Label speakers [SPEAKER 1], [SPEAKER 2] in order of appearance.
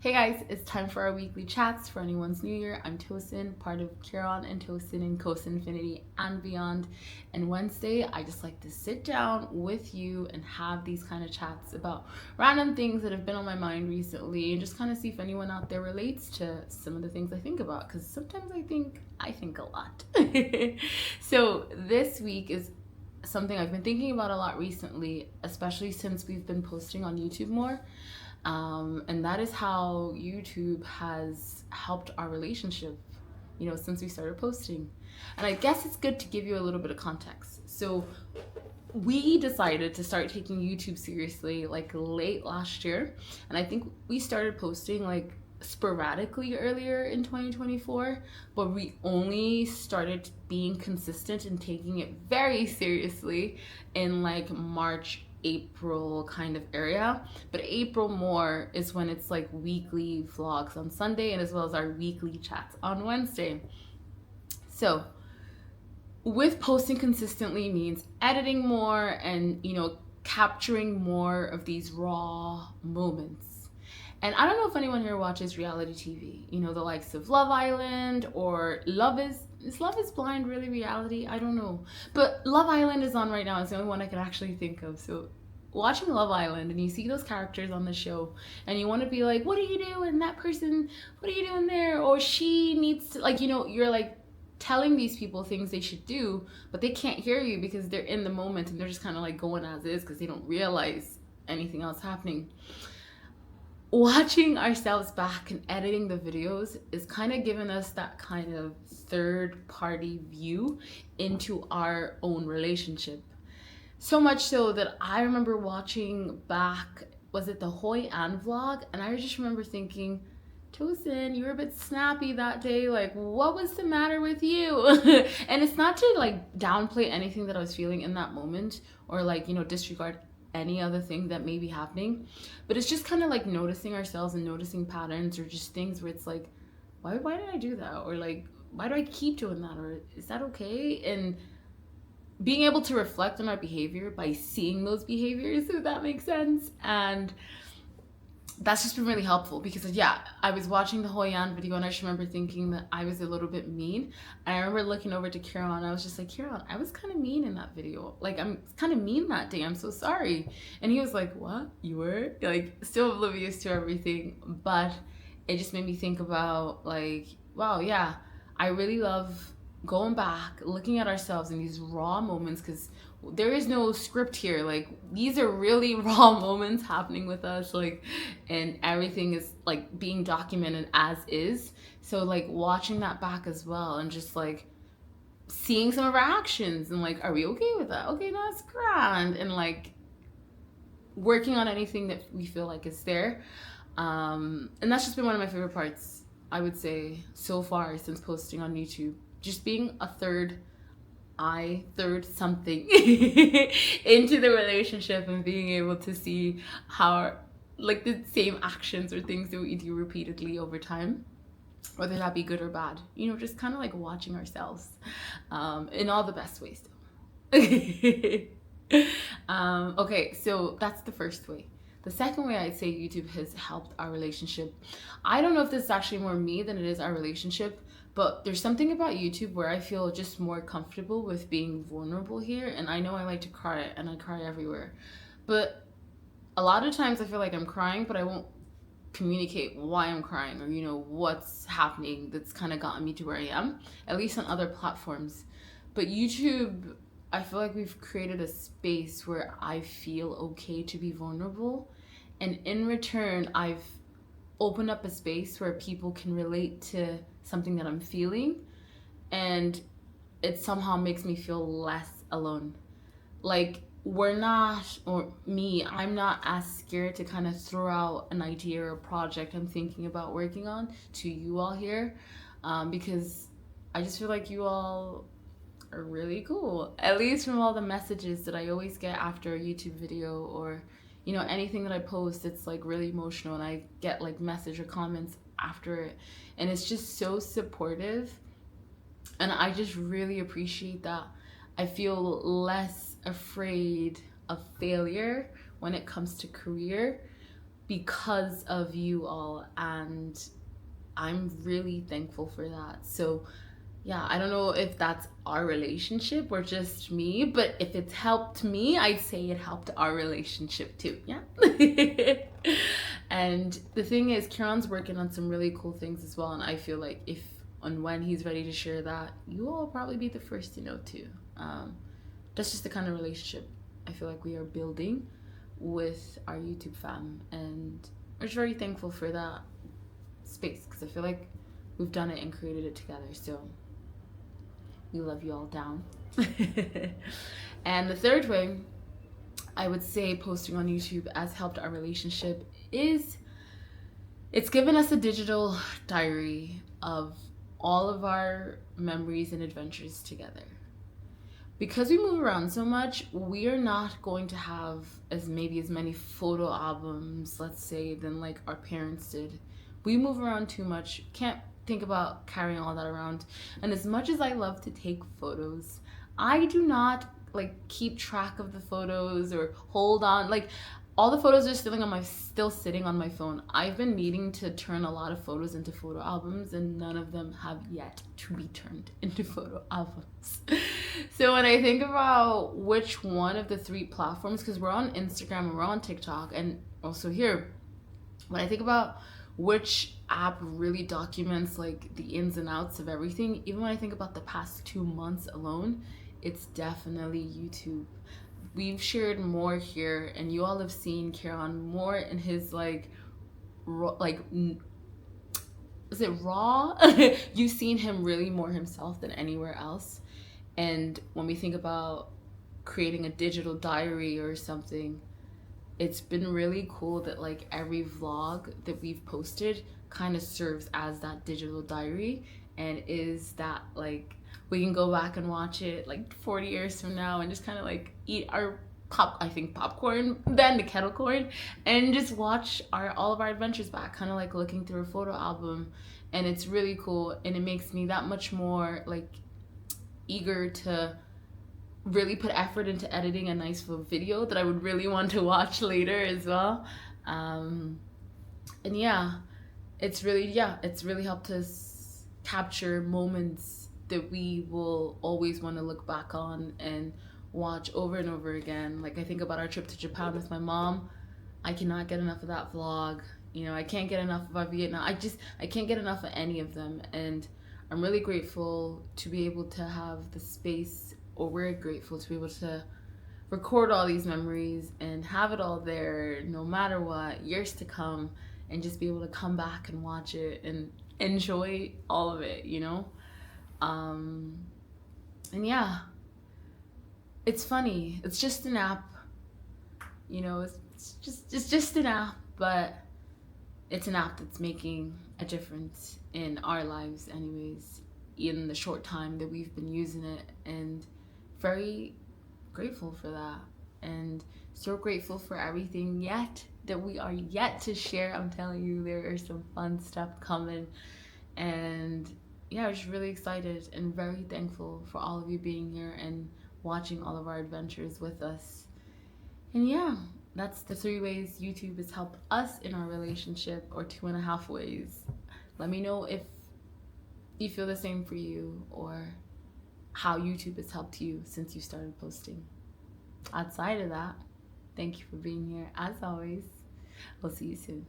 [SPEAKER 1] Hey guys, it's time for our weekly chats. For anyone's new year, I'm Tosin, part of Kieran and Tosin and Coast Infinity and beyond. And Wednesday, I just like to sit down with you and have these kind of chats about random things that have been on my mind recently and just kind of see if anyone out there relates to some of the things I think about, because sometimes I think a lot. So this week is something I've been thinking about a lot recently, especially since we've been posting on YouTube more. And that is how YouTube has helped our relationship, since we started posting. And I guess it's good to give you a little bit of context. So, we decided to start taking YouTube seriously like late last year. And I think we started posting like sporadically earlier in 2024, but we only started being consistent and taking it very seriously in like March, April kind of area. But April more is when it's like weekly vlogs on Sunday and as well as our weekly chats on Wednesday. So with posting consistently means editing more and capturing more of these raw moments. And I don't know if anyone here watches reality TV, the likes of Love Island or Love is Blind really reality? I don't know. But Love Island is on right now. It's the only one I can actually think of. So watching Love Island and you see those characters on the show and you want to be like, what are you doing? That person, what are you doing there? Or she needs to, you're like telling these people things they should do, but they can't hear you because they're in the moment and they're just kind of like going as is because they don't realize anything else happening. Watching ourselves back and editing the videos is kind of giving us that kind of third party view into our own relationship. So much so that I remember watching back, was it the Hoi An vlog? And I just remember thinking, Tosin, you were a bit snappy that day. Like, what was the matter with you? And it's not to like downplay anything that I was feeling in that moment or like, disregard any other thing that may be happening. But it's just kind of like noticing ourselves and noticing patterns or just things where it's like, why did I do that? Or like, why do I keep doing that? Or is that okay? And being able to reflect on our behavior by seeing those behaviors, if that makes sense. And that's just been really helpful because I was watching the Hoi An video and I just remember thinking that I was a little bit mean. And I remember looking over to Kieran and I was just like, Kieran, I was kind of mean in that video. Like, I'm kind of mean that day. I'm so sorry. And he was like, what? You were? Like, still oblivious to everything. But it just made me think about like, wow, yeah, I really love going back, looking at ourselves in these raw moments because there is no script here. Like, these are really raw moments happening with us, like, and everything is like being documented as is. So like watching that back as well and just like seeing some of our actions and like, are we okay with that? Okay, no, that's grand. And like working on anything that we feel like is there. And that's just been one of my favorite parts, I would say, so far since posting on YouTube. Just being a third something into the relationship and being able to see how like the same actions or things that we do repeatedly over time, whether that be good or bad, just kind of like watching ourselves in all the best ways though. Okay, so that's the first way. The second way I'd say YouTube has helped our relationship, I don't know if this is actually more me than it is our relationship, but there's something about YouTube where I feel just more comfortable with being vulnerable here. And I know I like to cry and I cry everywhere. But a lot of times I feel like I'm crying, but I won't communicate why I'm crying or, what's happening that's kind of gotten me to where I am, at least on other platforms. But YouTube, I feel like we've created a space where I feel okay to be vulnerable. And in return, I've opened up a space where people can relate to something that I'm feeling, and it somehow makes me feel less alone. Like, we're not, or me, I'm not as scared to kind of throw out an idea or a project I'm thinking about working on to you all here, because I just feel like you all are really cool, at least from all the messages that I always get after a YouTube video or anything that I post. It's like really emotional and I get like message or comments after it, and it's just so supportive, and I just really appreciate that. I feel less afraid of failure when it comes to career, because of you all, and I'm really thankful for that. So yeah, I don't know if that's our relationship or just me, but if it's helped me, I'd say it helped our relationship too. Yeah. And the thing is, Kieran's working on some really cool things as well, and I feel like if and when he's ready to share that, you all will probably be the first to know too. That's just the kind of relationship I feel like we are building with our YouTube fam, and we're just very thankful for that space because I feel like we've done it and created it together. So we love you all down. And the third way I would say posting on YouTube has helped our relationship is it's given us a digital diary of all of our memories and adventures together. Because we move around so much, we are not going to have as many photo albums, let's say, than like our parents did. We move around too much. Can't think about carrying all that around. And as much as I love to take photos, I do not like keep track of the photos or hold on. Like all the photos are still sitting on my phone. I've been needing to turn a lot of photos into photo albums, and none of them have yet to be turned into photo albums. So when I think about which one of the three platforms, because we're on Instagram and we're on TikTok and also here, when I think about which app really documents like the ins and outs of everything, even when I think about the past 2 months alone, it's definitely YouTube. We've shared more here, and you all have seen Kieran more in his like is it raw? You've seen him really more himself than anywhere else. And when we think about creating a digital diary or something, it's been really cool that like every vlog that we've posted kind of serves as that digital diary, and is that like we can go back and watch it like 40 years from now and just kind of like eat our popcorn, then the kettle corn, and just watch all of our adventures back, kind of like looking through a photo album. And it's really cool, and it makes me that much more like eager to really put effort into editing a nice video that I would really want to watch later as well. And it's really helped us capture moments that we will always want to look back on and watch over and over again. Like I think about our trip to Japan with my mom. I cannot get enough of that vlog. I can't get enough of our Vietnam. I can't get enough of any of them. And I'm really grateful to be able to have the space, or we're grateful to be able to record all these memories and have it all there no matter what, years to come, and just be able to come back and watch it and enjoy all of it, and yeah, it's funny. It's just an app, it's just an app, but it's an app that's making a difference in our lives anyways, in the short time that we've been using it, and very grateful for that, and so grateful for everything that we are yet to share. I'm telling you, there is some fun stuff coming, and yeah, I was really excited and very thankful for all of you being here and watching all of our adventures with us. And yeah, that's the 3 ways YouTube has helped us in our relationship, or 2.5 ways. Let me know if you feel the same for you, or how YouTube has helped you since you started posting. Outside of that, thank you for being here as always. We'll see you soon.